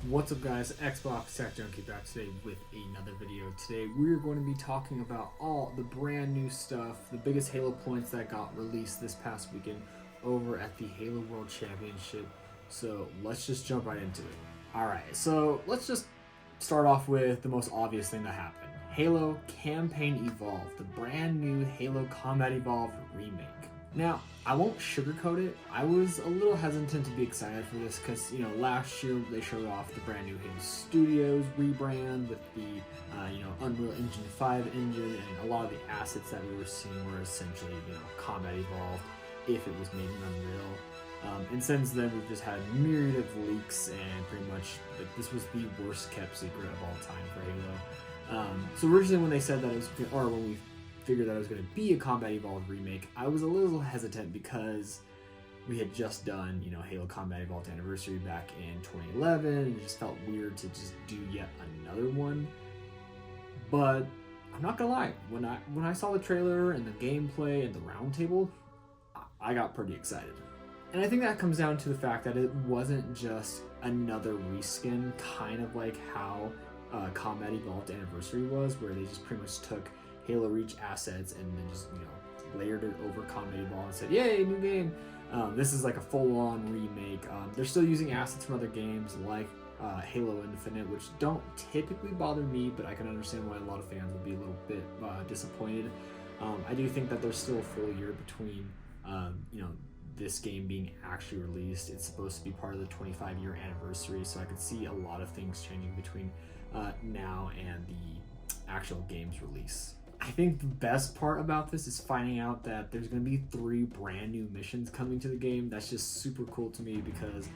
What's up guys, Xbox Tech Junkie back today with another video. Today we're going to be talking about all the brand new stuff, the biggest Halo points that got released this past weekend over at the Halo World Championship. So let's just jump right into it. Alright, so let's just start off with the most obvious thing that happened. Halo Campaign Evolved, the brand new Halo Combat Evolved remake. Now, I won't sugarcoat it. I was a little hesitant to be excited for this because, last year they showed off the brand new Halo Studios rebrand with the, Unreal Engine 5 engine, and a lot of the assets that we were seeing were essentially, Combat Evolved if it was made in Unreal. And since then, we've just had a myriad of leaks, and pretty much this was the worst kept secret of all time for Halo. So originally when they said that it was, or when we figured that it was going to be a Combat Evolved remake, I was a little hesitant because we had just done, Halo Combat Evolved Anniversary back in 2011, and it just felt weird to just do yet another one. But I'm not gonna lie, when I saw the trailer and the gameplay and the roundtable, I got pretty excited. And I think that comes down to the fact that it wasn't just another reskin, kind of like how Combat Evolved Anniversary was, where they just pretty much took Halo Reach assets and then just layered it over Combat Evolved and said, "Yay, new game!" This is like a full-on remake. They're still using assets from other games like Halo Infinite, which don't typically bother me, but I can understand why a lot of fans would be a little bit disappointed. I do think that there's still a full year between this game being actually released. It's supposed to be part of the 25-year anniversary, so I could see a lot of things changing between now and the actual game's release. I think the best part about this is finding out that there's going to be 3 brand new missions coming to the game. That's just super cool to me because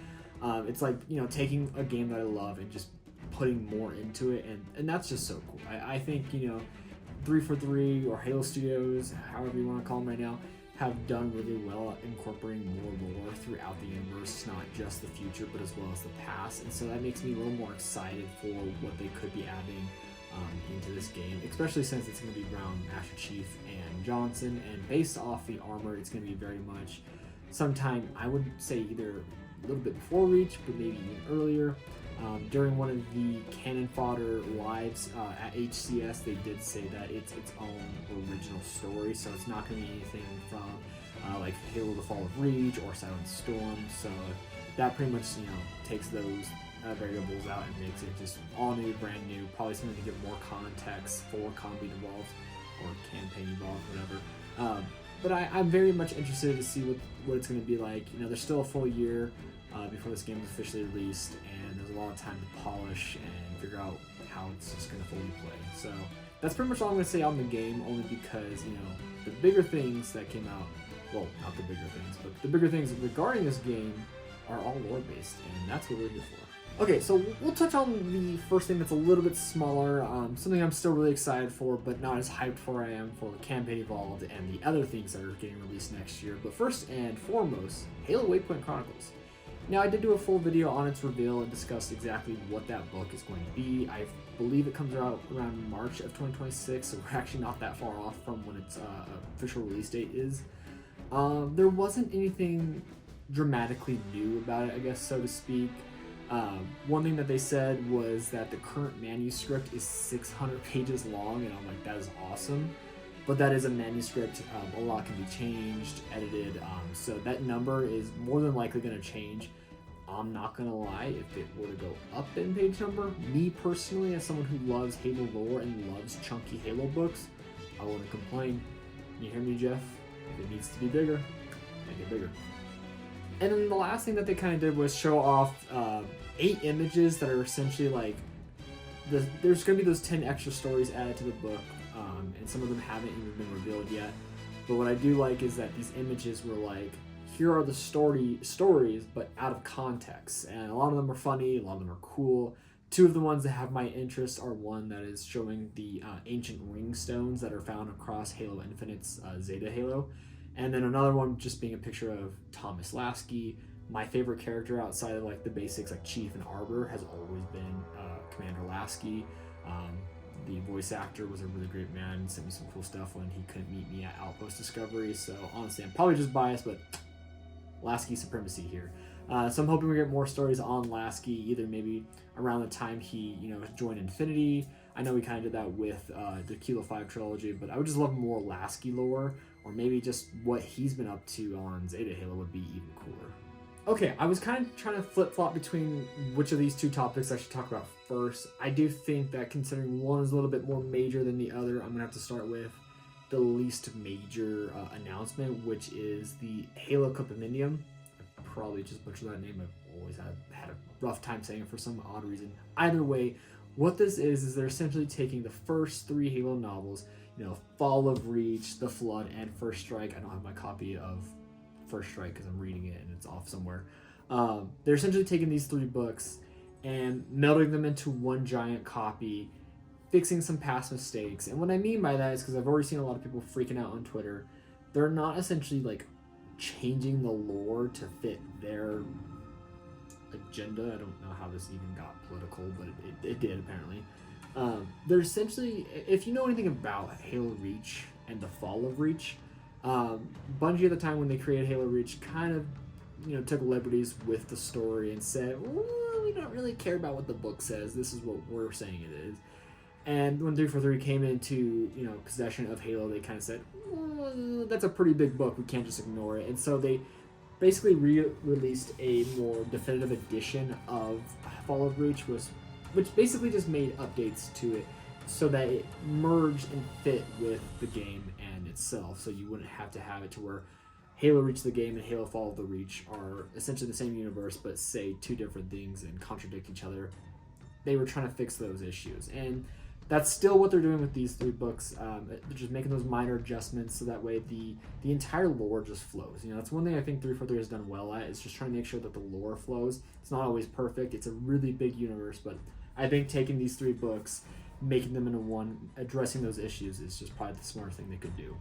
it's like, taking a game that I love and just putting more into it, and that's just so cool. I think, 343 or Halo Studios, however you want to call them right now, have done really well at incorporating more lore throughout the universe, not just the future, but as well as the past. And so that makes me a little more excited for what they could be adding into this game, especially since it's going to be around Master Chief and Johnson, and based off the armor, it's going to be very much sometime, I would say either a little bit before Reach, but maybe even earlier. During one of the Cannon Fodder lives at HCS, they did say that it's its own original story, so it's not going to be anything from like Halo The Fall of Reach or Silent Storm, so that pretty much takes those variables out and makes it just all new, brand new, probably something to give more context for Combat Evolved or Campaign Evolved, whatever. But I'm very much interested to see what it's going to be like. There's still a full year before this game is officially released, and there's a lot of time to polish and figure out how it's just going to fully play. So that's pretty much all I'm going to say on the game, only because, the bigger things that came out, well, not the bigger things, but the bigger things regarding this game are all lore-based, and that's what we're here for. Okay, so we'll touch on the first thing that's a little bit smaller, something I'm still really excited for, but not as hyped for I am for Campaign Evolved and the other things that are getting released next year. But first and foremost, Halo Waypoint Chronicles. Now, I did do a full video on its reveal and discussed exactly what that book is going to be. I believe it comes out around March of 2026, so we're actually not that far off from when its official release date is. There wasn't anything dramatically new about it, I guess, so to speak. One thing that they said was that the current manuscript is 600 pages long, and I'm like, that is awesome. But that is a manuscript. A lot can be changed, edited, so that number is more than likely going to change. I'm not going to lie, if it were to go up in page number, me personally, as someone who loves Halo lore and loves chunky Halo books, I wouldn't complain. You hear me, Jeff? If it needs to be bigger, make it bigger. And then the last thing that they kind of did was show off 8 images that are essentially like, there's going to be those 10 extra stories added to the book, and some of them haven't even been revealed yet. But what I do like is that these images were like, here are the stories, but out of context. And a lot of them are funny, a lot of them are cool. 2 of the ones that have my interest are one that is showing the ancient ring stones that are found across Halo Infinite's Zeta Halo. And then another one just being a picture of Thomas Lasky. My favorite character outside of like the basics like Chief and Arbor has always been Commander Lasky. The voice actor was a really great man, sent me some cool stuff when he couldn't meet me at Outpost Discovery. So honestly, I'm probably just biased, but Lasky supremacy here. So I'm hoping we get more stories on Lasky, either maybe around the time he, joined Infinity. I know we kind of did that with the Kilo 5 trilogy, but I would just love more Lasky lore, or maybe just what he's been up to on Zeta Halo would be even cooler. Okay, I was kind of trying to flip-flop between which of these two topics I should talk about first. I do think that considering one is a little bit more major than the other, I'm going to have to start with the least major announcement, which is the Halo Compendium. I probably just butchered that name. I've always had a rough time saying it for some odd reason. Either way, what this is they're essentially taking the first 3 Halo novels, Fall of Reach, The Flood, and First Strike. I don't have my copy of First Strike because I'm reading it and it's off somewhere. They're essentially taking these 3 books and melding them into one giant copy, fixing some past mistakes. And what I mean by that is because I've already seen a lot of people freaking out on Twitter. They're not essentially like changing the lore to fit their agenda. I don't know how this even got political, but it did apparently. They're essentially, if you know anything about Halo Reach and the Fall of Reach, Bungie at the time when they created Halo Reach kind of, took liberties with the story and said, well, we don't really care about what the book says. This is what we're saying it is. And when 343 came into, possession of Halo, they kind of said, well, that's a pretty big book. We can't just ignore it. And so they basically released a more definitive edition of Fall of Reach, which basically just made updates to it so that it merged and fit with the game and itself. So you wouldn't have to have it to where Halo Reach the game and Halo Fall of the Reach are essentially the same universe, but say 2 different things and contradict each other. They were trying to fix those issues. And that's still what they're doing with these 3 books. They're just making those minor adjustments so that way the entire lore just flows. That's one thing I think 343 has done well at, is just trying to make sure that the lore flows. It's not always perfect. It's a really big universe, but I think taking these 3 books, making them into one, addressing those issues is just probably the smartest thing they could do.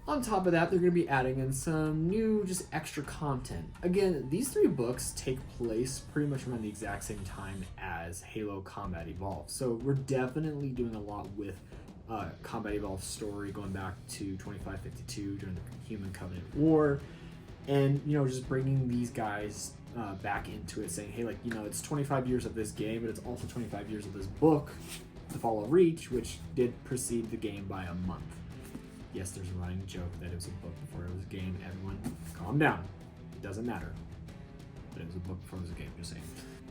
On top of that, they're going to be adding in some new, just extra content. Again, these 3 books take place pretty much around the exact same time as Halo Combat Evolved. So we're definitely doing a lot with Combat Evolved's story going back to 2552 during the Human Covenant War. And, just bringing these guys back into it, saying, hey, it's 25 years of this game, but it's also 25 years of this book, The Fall of Reach, which did precede the game by a month. Yes, there's a running joke that it was a book before it was a game. Everyone, calm down. It doesn't matter. But it was a book before it was a game, just saying.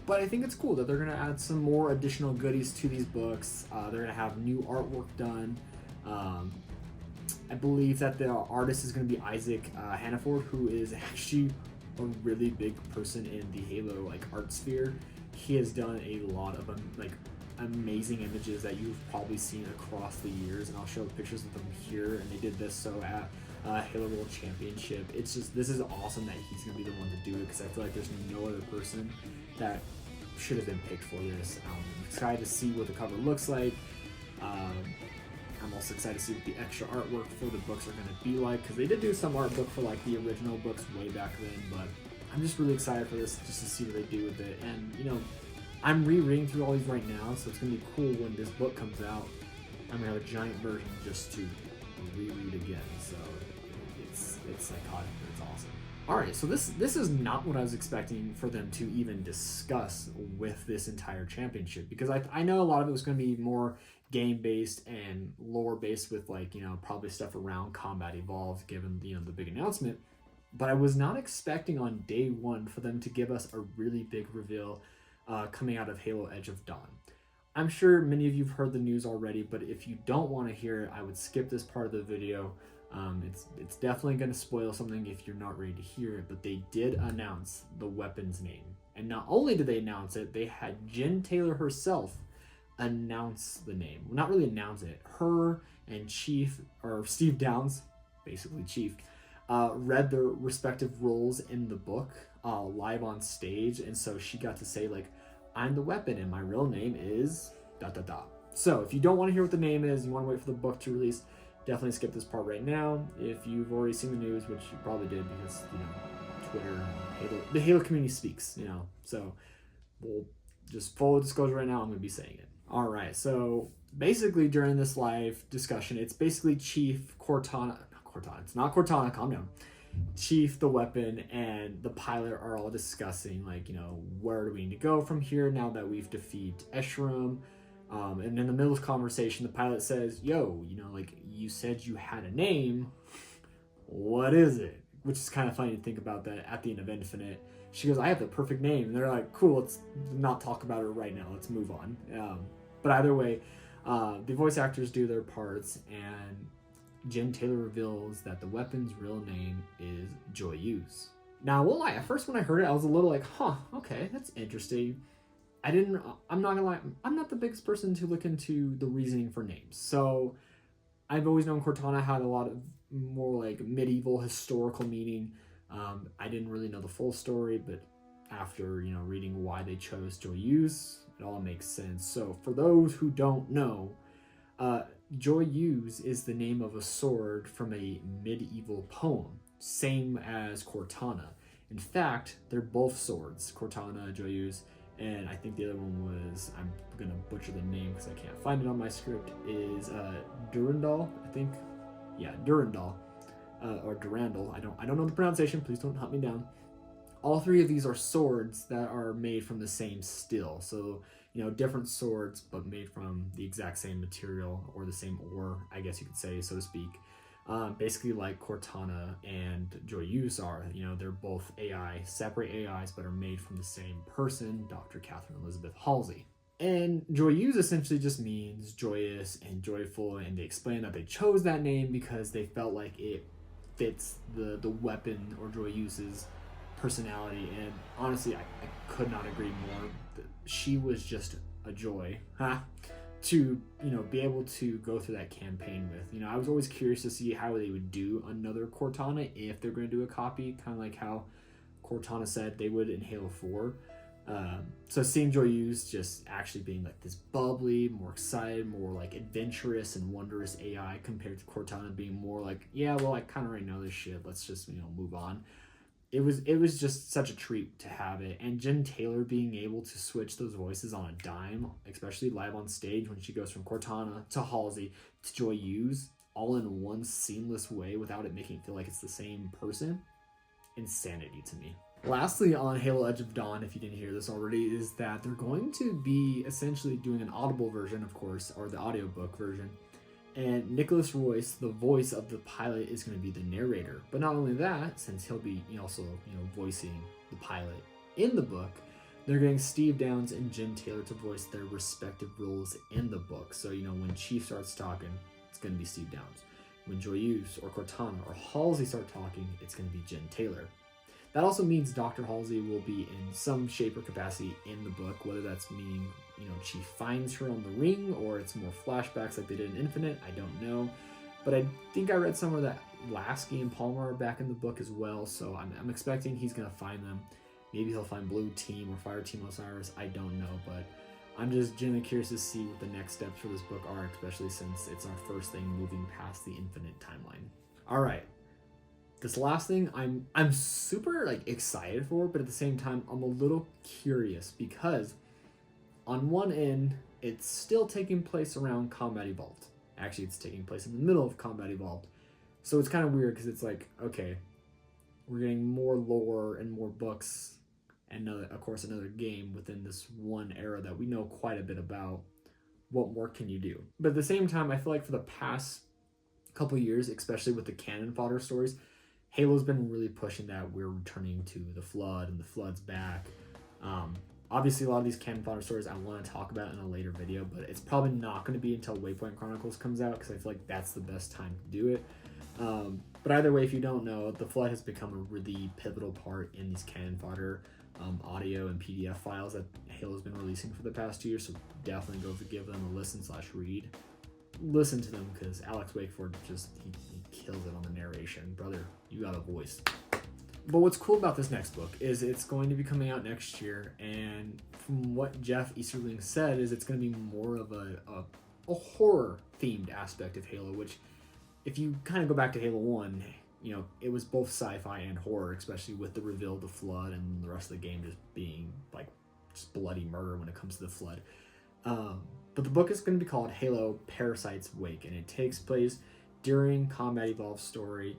But I think it's cool that they're going to add some more additional goodies to these books. They're going to have new artwork done. I believe that the artist is going to be Isaac Hannaford, who is actually a really big person in the Halo art sphere. He has done a lot of amazing images that you've probably seen across the years, and I'll show pictures of them here. And they did this at Halo World Championship. It's just, this is awesome that he's gonna be the one to do it, because I feel like there's no other person that should have been picked for this. I'm excited to see what the cover looks like. I'm also excited to see what the extra artwork for the books are going to be like, because they did do some art book for the original books way back then, but I'm just really excited for this, just to see what they do with it. And I'm rereading through all these right now, so it's going to be cool when this book comes out. I'm going to have a giant version just to reread again, so it's psychotic, but it's awesome. Alright, so this is not what I was expecting for them to even discuss with this entire championship, because I know a lot of it was going to be more game-based and lore-based with probably stuff around Combat Evolved, given the big announcement. But I was not expecting on day one for them to give us a really big reveal coming out of Halo Edge of Dawn. I'm sure many of you have heard the news already, but if you don't want to hear it, I would skip this part of the video. It's definitely going to spoil something if you're not ready to hear it, but they did announce the weapon's name. And not only did they announce it, they had Jen Taylor herself announce the name. Well, not really announce it. Her and Chief, or Steve Downs, basically Chief, read their respective roles in the book live on stage, and so she got to say I'm the weapon and my real name is ... So if you don't want to hear what the name is, you want to wait for the book to release, definitely skip this part right now. If you've already seen the news, which you probably did because Twitter and the Halo community speaks, so we'll just full disclosure right now, I'm going to be saying it. Alright, so basically during this live discussion, it's basically Chief Cortana, it's not Cortana, calm down. Chief, the weapon, and the pilot are all discussing, like, where do we need to go from here now that we've defeated Esherim. And in the middle of the conversation, the pilot says, yo, like, you said you had a name. What is it? Which is kind of funny to think about that at the end of Infinite. She goes, I have the perfect name. And they're like, cool, let's not talk about it right now. Let's move on. But either way, the voice actors do their parts, and Jen Taylor reveals that the weapon's real name is Joyeuse. Now, I won't lie, at first when I heard it, I was a little like, okay, that's interesting. I'm not gonna lie, I'm not the biggest person to look into the reasoning for names. So I've always known Cortana had a lot of more like medieval historical meaning. I didn't really know the full story, but after, reading why they chose Joyeuse, it all makes sense. So for those who don't know, Joyeuse is the name of a sword from a medieval poem, same as Cortana. In fact, they're both swords, Cortana, Joyeuse, and I think the other one was, I'm gonna butcher the name because I can't find it on my script, is Durandal, I think. Yeah, Durandal, or Durandal. I don't know the pronunciation, please don't hunt me down. All three of these are swords that are made from the same steel. So, different swords, but made from the exact same material or the same ore, I guess you could say, so to speak. Basically like Cortana and Joyeuse are. They're both AI, separate AIs, but are made from the same person, Dr. Catherine Elizabeth Halsey. And Joyeuse essentially just means joyous and joyful, and they explain that they chose that name because they felt like it fits the weapon or Joyeuse's personality. And honestly, I could not agree more. She was just a joy to be able to go through that campaign with. I was always curious to see how they would do another Cortana if they're going to do a copy, kind of like how Cortana said they would in Halo 4. So seeing Joyeuse just actually being like this bubbly, more excited, more like adventurous and wondrous AI compared to Cortana being more like, yeah, well, I kind of already know this shit, let's just move on. It was just such a treat to have it. And Jen Taylor being able to switch those voices on a dime, especially live on stage when she goes from Cortana to Halsey to Joyeuse, all in one seamless way without it making it feel like it's the same person. Insanity to me. Lastly, on Halo Edge of Dawn, if you didn't hear this already, is that they're going to be essentially doing an audible version, of course, or the audiobook version. And Nicholas Royce, the voice of the pilot, is going to be the narrator. But not only that, since he'll be also voicing the pilot in the book, they're getting Steve Downes and Jen Taylor to voice their respective roles in the book. So when Chief starts talking, it's going to be Steve Downes. When Joyeuse or Cortana or Halsey start talking, it's going to be Jen Taylor. That also means Dr. Halsey will be in some shape or capacity in the book, whether that's meaning, Chief finds her on the ring or it's more flashbacks like they did in Infinite, I don't know. But I think I read somewhere that Lasky and Palmer are back in the book as well, so I'm expecting he's going to find them. Maybe he'll find Blue Team or Fire Team Osiris, I don't know, but I'm just genuinely curious to see what the next steps for this book are, especially since it's our first thing moving past the Infinite timeline. All right. This last thing I'm super excited for, but at the same time I'm a little curious because on one end it's still taking place around Combat Evolved. Actually, it's taking place in the middle of Combat Evolved. So it's kind of weird because it's like, okay, we're getting more lore and more books and of course another game within this one era that we know quite a bit about. What more can you do? But at the same time, I feel like for the past couple years, especially with the canon fodder stories, Halo's been really pushing that we're returning to the Flood and the Flood's back. Obviously, a lot of these canon fodder stories I want to talk about in a later video, but it's probably not going to be until Waypoint Chronicles comes out because I feel like that's the best time to do it. But either way, if you don't know, the Flood has become a really pivotal part in these canon fodder audio and PDF files that Halo's been releasing for the past 2 years, so definitely go give them a listen/read. Listen to them because Alex Wakeford he kills it on the narration. Brother, you got a voice. But what's cool about this next book is it's going to be coming out next year, and from what Jeff Easterling said is it's going to be more of a horror themed aspect of Halo, which if you kind of go back to Halo 1, it was both sci-fi and horror, especially with the reveal of the Flood and the rest of the game just being just bloody murder when it comes to the Flood. But the book is going to be called Halo Parasite's Wake, and it takes place during Combat Evolved story.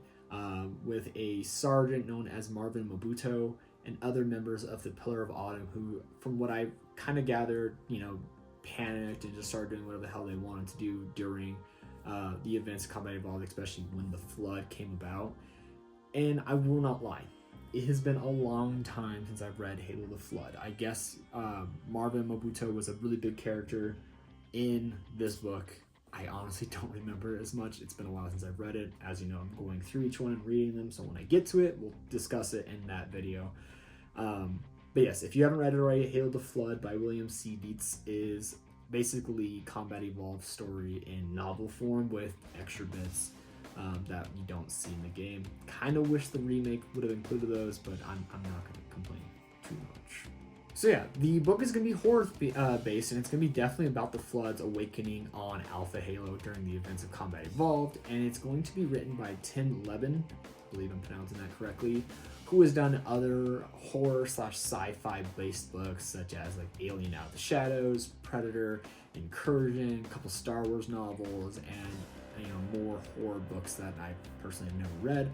with a sergeant known as Marvin Mobuto and other members of the Pillar of Autumn who, from what I kind of gathered, panicked and just started doing whatever the hell they wanted to do during the events of Combat Evolved, especially when the flood came about. And I will not lie, it has been a long time since I've read Halo the Flood. I guess Marvin Mobuto was a really big character in this book. I honestly don't remember as much. It's been a while since I've read it. As you know, I'm going through each one and reading them, so when I get to it, we'll discuss it in that video. But yes, if you haven't read it already, Halo the Flood by William C. Dietz is basically Combat Evolved story in novel form with extra bits that you don't see in the game. Kind of wish the remake would have included those, but I'm not going to complain too much. So yeah, the book is going to be horror based, and it's going to be definitely about the Flood's awakening on Alpha Halo during the events of Combat Evolved, and it's going to be written by Tim Levin, I believe I'm pronouncing that correctly, who has done other horror / sci-fi based books such as like Alien Out of the Shadows, Predator, Incursion, a couple Star Wars novels, and more horror books that I personally have never read.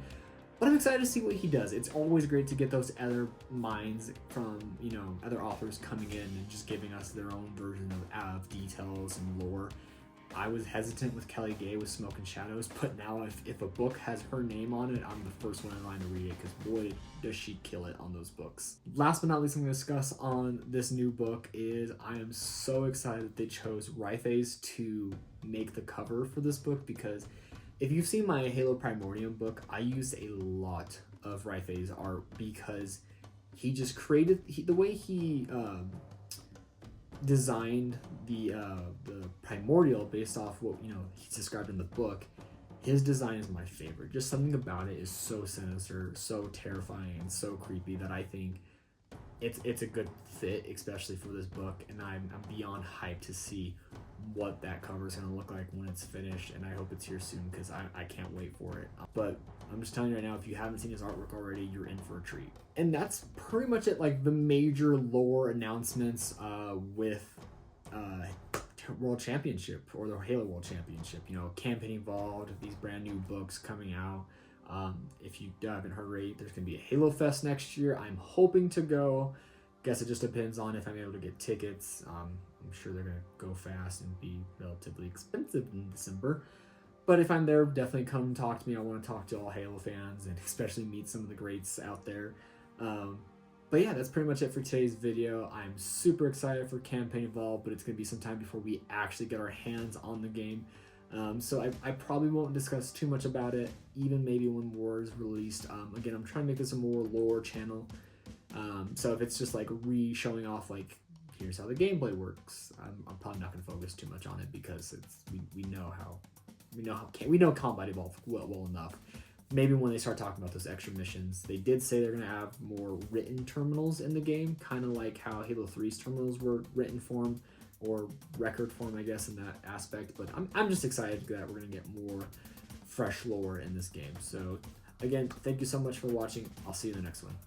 But I'm excited to see what he does. It's always great to get those other minds from, other authors coming in and just giving us their own version of details and lore. I was hesitant with Kelly Gay with Smoke and Shadows, but now if a book has her name on it, I'm the first one in line to read it, because boy, does she kill it on those books. Last but not least, I'm going to discuss on this new book is I am so excited that they chose Rythaze to make the cover for this book, because if you've seen my Halo Primordium book, I used a lot of Rythaze art because he just created the way he designed the Primordial based off what he's described in the book. His design is my favorite. Just something about it is so sinister, so terrifying, and so creepy that I think it's a good fit, especially for this book. And I'm beyond hyped to see what that cover is going to look like when it's finished, and I hope it's here soon because I can't wait for it. But I'm just telling you right now, if you haven't seen his artwork already, you're in for a treat. And that's pretty much it, like the major lore announcements with World Championship or the Halo World Championship. Campaign Evolved, these brand new books coming out. If you haven't heard already, there's going to be a Halo Fest next year. I'm hoping to go. Guess it just depends on if I'm able to get tickets. I'm sure they're going to go fast and be relatively expensive in December. But if I'm there, definitely come talk to me. I want to talk to all Halo fans and especially meet some of the greats out there. But yeah, that's pretty much it for today's video. I'm super excited for Campaign Evolved, but it's going to be some time before we actually get our hands on the game. So I probably won't discuss too much about it, even maybe when War is released. Again, I'm trying to make this a more lore channel. So if it's just like showing off like, here's how the gameplay works, I'm probably not going to focus too much on it because we know Combat Evolved well enough. Maybe when they start talking about those extra missions, they did say they're going to have more written terminals in the game, kind of like how Halo 3's terminals were written form or record form, I guess, in that aspect. But I'm just excited that we're going to get more fresh lore in this game. So again, thank you so much for watching. I'll see you in the next one.